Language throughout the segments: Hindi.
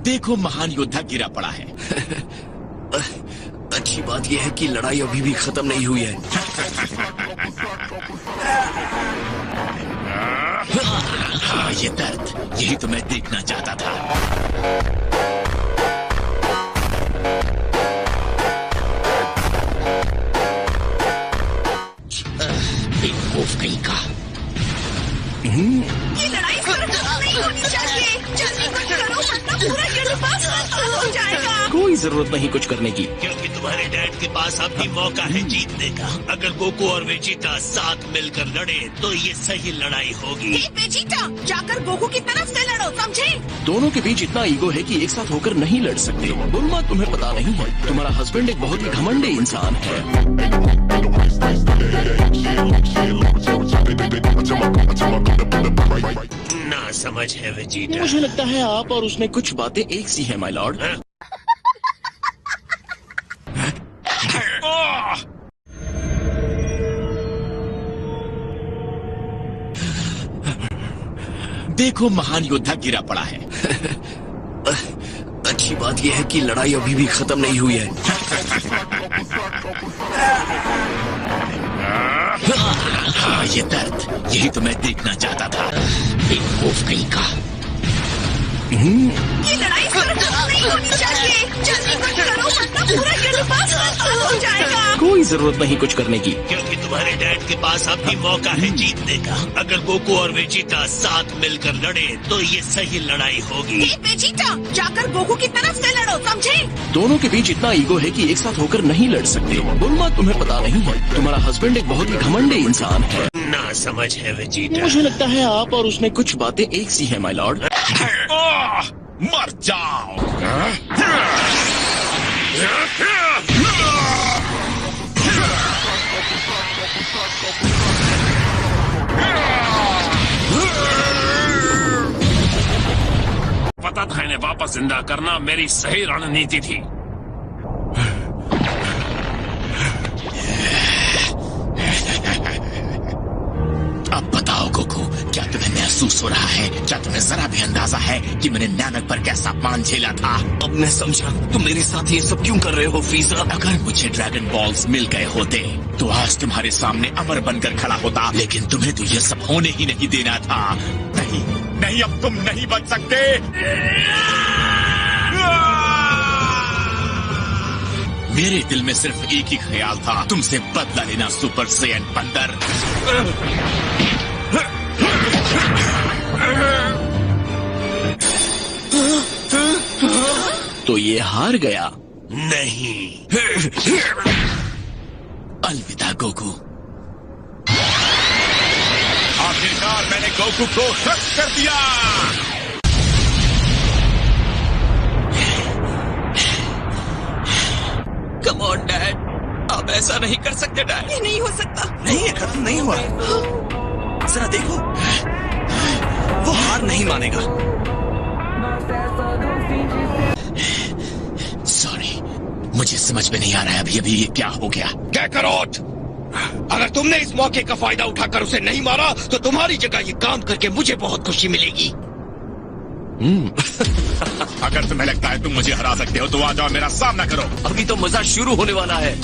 देखो महान योद्धा गिरा पड़ा है। अच्छी बात यह है कि लड़ाई अभी भी खत्म नहीं हुई है। हाँ, ये दर्द, यही तो मैं देखना चाहता था। बेवकूफ कहीं का। ये लड़ाई नहीं होनी चाहिए। जल्दी कुछ करो वरना पूरा यूनिवर्स खत्म हो जाएगा। कोई जरूरत नहीं कुछ करने की, क्योंकि तुम्हारे डैड के पास अब भी मौका है जीतने का। अगर गोकू और वेजिटा साथ मिलकर लड़े तो ये सही लड़ाई होगी। वेजिटा, जाकर गोकू की तरफ से लड़ो, समझे? दोनों के बीच इतना ईगो है कि एक साथ होकर नहीं लड़ सकते। बुल्मा, तुम्हें पता नहीं है, तुम्हारा हस्बैंड एक बहुत ही घमंडी इंसान है। ना समझ है वेजिटा। मुझे लगता है आप और उसमें कुछ बातें एक सी है माय लॉर्ड। देखो महान योद्धा गिरा पड़ा है। अच्छी बात यह है कि लड़ाई अभी भी खत्म नहीं हुई है। हाँ, ये दर्द, यही तो मैं देखना चाहता था। बेवकूफ कहीं का। ये लड़ाई नहीं होनी चाहिए। जल्दी कुछ करो वरना पूरा यूनिवर्स खत्म हो जाएगा। कोई जरूरत नहीं कुछ करने की, क्योंकि तुम्हारे डैड के पास अब भी मौका है जीतने का। अगर गोकू और वेजिटा साथ मिलकर लड़े तो ये सही लड़ाई होगी। वेजिटा, जाकर गोकू की तरफ से लड़ो, समझे? दोनों के बीच इतना ईगो है कि एक साथ होकर नहीं लड़ सकते। बुल्मा, तुम्हें पता नहीं है, तुम्हारा हस्बैंड एक बहुत ही घमंडी इंसान है। ना समझ है वेजिटा। मुझे लगता है आप और उसमें कुछ बातें एक सी है माय लॉर्ड। मर जाओ। पता था इन्हें वापस जिंदा करना मेरी सही रणनीति थी। अब बताओ गोकू, क्या तुम्हें महसूस हो रहा है? क्या तुम्हें जरा भी अंदाजा है कि मैंने नानक पर कैसा अपमान झेला था? अब मैं समझा तुम मेरे साथ ये सब क्यों कर रहे हो फ्रीजा। अगर मुझे ड्रैगन बॉल्स मिल गए होते तो आज तुम्हारे सामने अमर बनकर खड़ा होता, लेकिन तुम्हें तो ये सब होने ही नहीं देना था। नहीं नहीं, अब तुम नहीं बच सकते। मेरे दिल में सिर्फ एक ही ख्याल था, तुमसे बदला लेना सुपर सैयन बंदर। तो ये हार गया? नहीं। अलविदा गोकू। आखिरकार मैंने गोकू को क्रश कर दिया। कम ऑन डैड, आप ऐसा नहीं कर सकते डैड। ये नहीं हो सकता। नहीं, ये खत्म नहीं हुआ। जरा देखो, वो हार नहीं मानेगा। सॉरी, मुझे समझ में नहीं आ रहा है अभी ये क्या हो गया। कैकरोट, अगर तुमने इस मौके का फायदा उठाकर उसे नहीं मारा तो तुम्हारी जगह ये काम करके मुझे बहुत खुशी मिलेगी। अगर तुम्हें लगता है तुम मुझे हरा सकते हो तो आ जाओ, मेरा सामना करो। अभी तो मजा शुरू होने वाला है।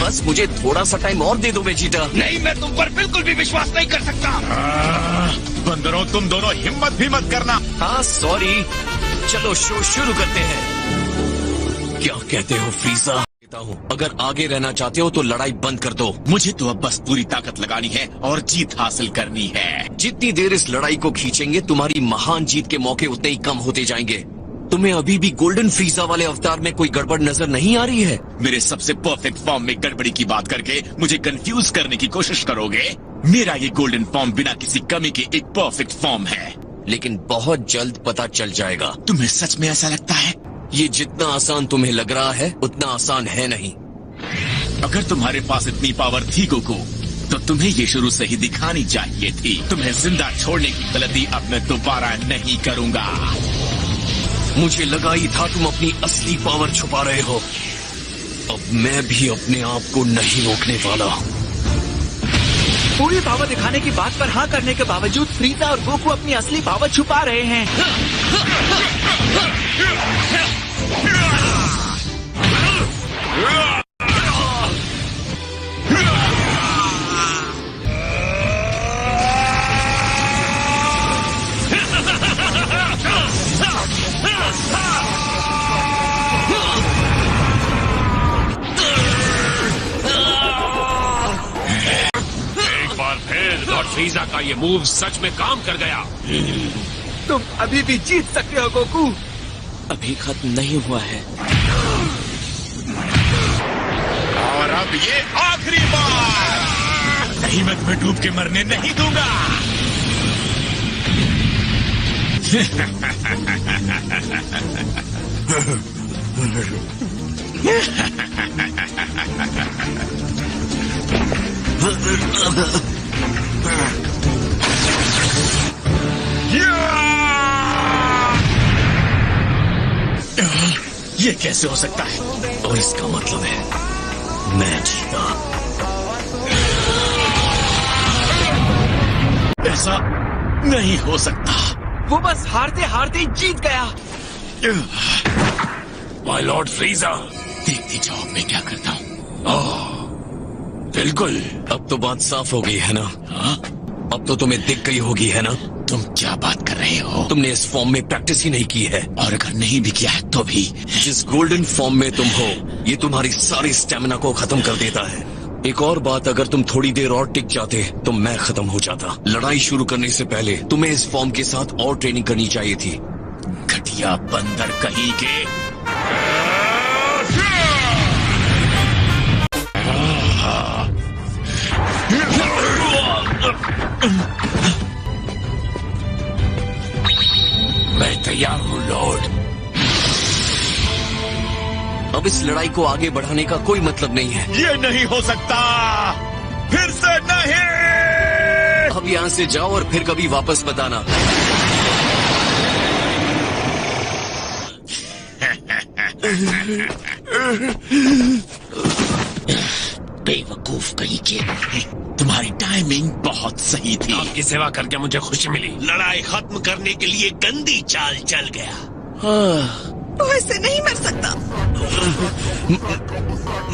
बस मुझे थोड़ा सा टाइम और दे दो वेजिटा। नहीं, मैं तुम पर बिल्कुल भी विश्वास नहीं कर सकता। बंदरों, तुम दोनों हिम्मत भी मत करना। हाँ सॉरी, चलो शो शुरू करते हैं। क्या कहते हो फ्रीजा? अगर आगे रहना चाहते हो तो लड़ाई बंद कर दो। मुझे तो अब बस पूरी ताकत लगानी है और जीत हासिल करनी है। जितनी देर इस लड़ाई को खींचेंगे तुम्हारी महान जीत के मौके उतने ही कम होते जाएंगे। तुम्हें अभी भी गोल्डन फ्रीजा वाले अवतार में कोई गड़बड़ नजर नहीं आ रही है? मेरे सबसे परफेक्ट फॉर्म में गड़बड़ी की बात करके मुझे कंफ्यूज करने की कोशिश करोगे? मेरा ये गोल्डन फॉर्म बिना किसी कमी के एक परफेक्ट फॉर्म है। लेकिन बहुत जल्द पता चल जाएगा। तुम्हें सच में ऐसा लगता है? ये जितना आसान तुम्हें लग रहा है उतना आसान है नहीं। अगर तुम्हारे पास इतनी पावर थी गोकू तो तुम्हें ये शुरू से ही दिखानी चाहिए थी। तुम्हें जिंदा छोड़ने की गलती अब मैं दोबारा नहीं करूंगा। मुझे लगा ही था तुम अपनी असली पावर छुपा रहे हो। अब मैं भी अपने आप को नहीं रोकने वाला। पूरी पावर दिखाने की बात पर हाँ करने के बावजूद फ्रीजा और गोकू अपनी असली पावर छुपा रहे हैं। लॉर्ड फ्रीजा का ये मूव सच में काम कर गया। तुम अभी भी जीत सकते हो गोकू। अभी खत्म नहीं हुआ है। और अब ये आखिरी बार। नहीं, मैं तुम्हें डूब के मरने नहीं दूंगा। ये कैसे हो सकता है? और इसका मतलब है मैं जीता। ऐसा नहीं हो सकता। वो बस हारते हारते जीत गया। My Lord फ्रीजा। देखते जाओ मैं क्या करता हूँ। बिल्कुल। अब तो बात साफ हो गई है ना? हाँ? अब तो तुम्हें दिख गई होगी है ना? तुम क्या बात कर रहे हो? तुमने इस फॉर्म में प्रैक्टिस ही नहीं की है। और अगर नहीं भी किया है तो भी जिस गोल्डन फॉर्म में तुम हो, ये तुम्हारी सारी स्टेमिना को खत्म कर देता है। एक और बात, अगर तुम थोड़ी देर और टिक जाते तो मैं खत्म हो जाता। लड़ाई शुरू करने से पहले तुम्हें इस फॉर्म के साथ और ट्रेनिंग करनी चाहिए थी। घटिया बंदर कहीं के। मैं तैयार हूँ लॉर्ड। अब इस लड़ाई को आगे बढ़ाने का कोई मतलब नहीं है। ये नहीं हो सकता। फिर से नहीं। अब यहाँ से जाओ और फिर कभी वापस मत आना। बेवकूफ कहीं के। तुम्हारी टाइमिंग बहुत सही थी। आपकी सेवा करके मुझे खुशी मिली। लड़ाई खत्म करने के लिए गंदी चाल चल गया। वो ऐसे नहीं मर सकता।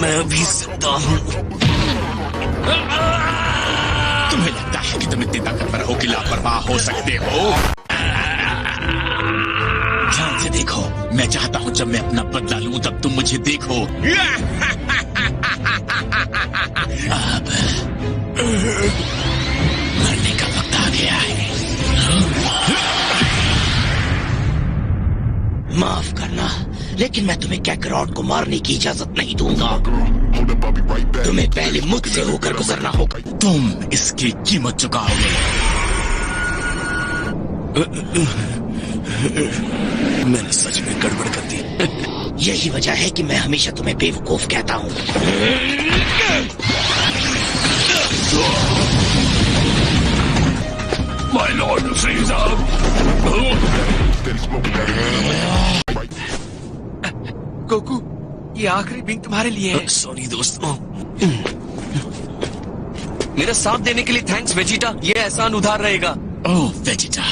मैं भी सकता हूँ। तुम्हें लगता है कि तुम इतने ताकतवर हो कि लापरवाह हो सकते हो? ध्यान से देखो, मैं चाहता हूँ जब मैं अपना बदला लूं तब तुम मुझे देखो। अब मरने का वक्त आ गया है। माफ करना, लेकिन मैं तुम्हें कैकरॉट को मारने की इजाजत नहीं दूंगा। तुम्हें पहले मुझसे होकर गुजरना होगा। तुम इसकी कीमत चुकाओगे। मैंने सच में गड़बड़ कर दी। यही वजह है कि मैं हमेशा तुम्हें बेवकूफ कहता हूँ। My Lord फ्रीजा। गोकू, ये आखिरी बिंग तुम्हारे लिए है। सॉरी दोस्तों। मेरा साथ देने के लिए थैंक्स वेजिटा। ये एहसान उधार रहेगा। ओह वेजिटा,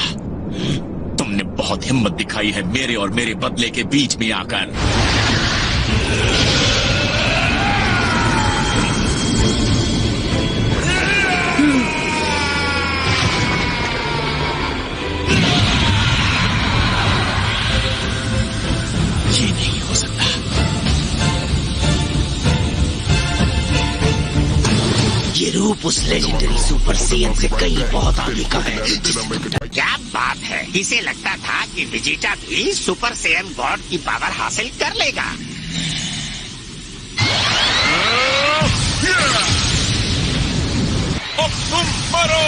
तुमने बहुत हिम्मत दिखाई है मेरे और मेरे बदले के बीच में आकर। ये नहीं हो सकता। ये रूप उस लेजेंडरी सुपर सेयन से कहीं बहुत आगे का है। क्या बात है, इसे लगता था कि वेजिटा भी सुपर सेयन गॉड की पावर हासिल कर लेगा। अब तुम मरो।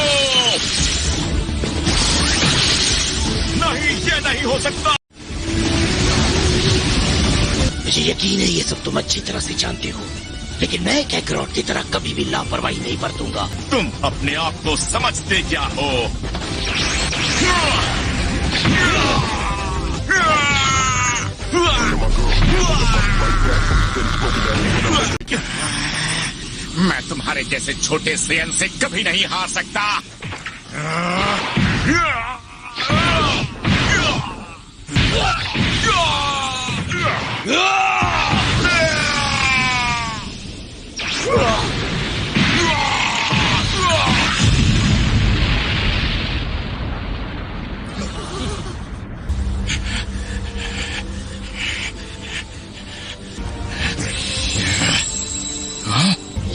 नहीं, ये नहीं हो सकता। मुझे यकीन है ये सब तुम अच्छी तरह से जानते हो, लेकिन मैं कैकरॉट की तरह कभी भी लापरवाही नहीं बरतूंगा। तुम अपने आप को समझते क्या हो? मैं तुम्हारे जैसे छोटे सेयन से कभी नहीं हार सकता।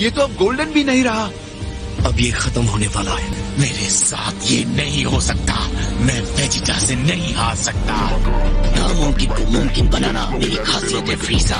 ये तो अब गोल्डन भी नहीं रहा। अब ये खत्म होने वाला है। मेरे साथ ये नहीं हो सकता। मैं वेजिटा से नहीं हार सकता। नामुमकिन को मुमकिन बनाना मेरी खासियत है फ्रीजा।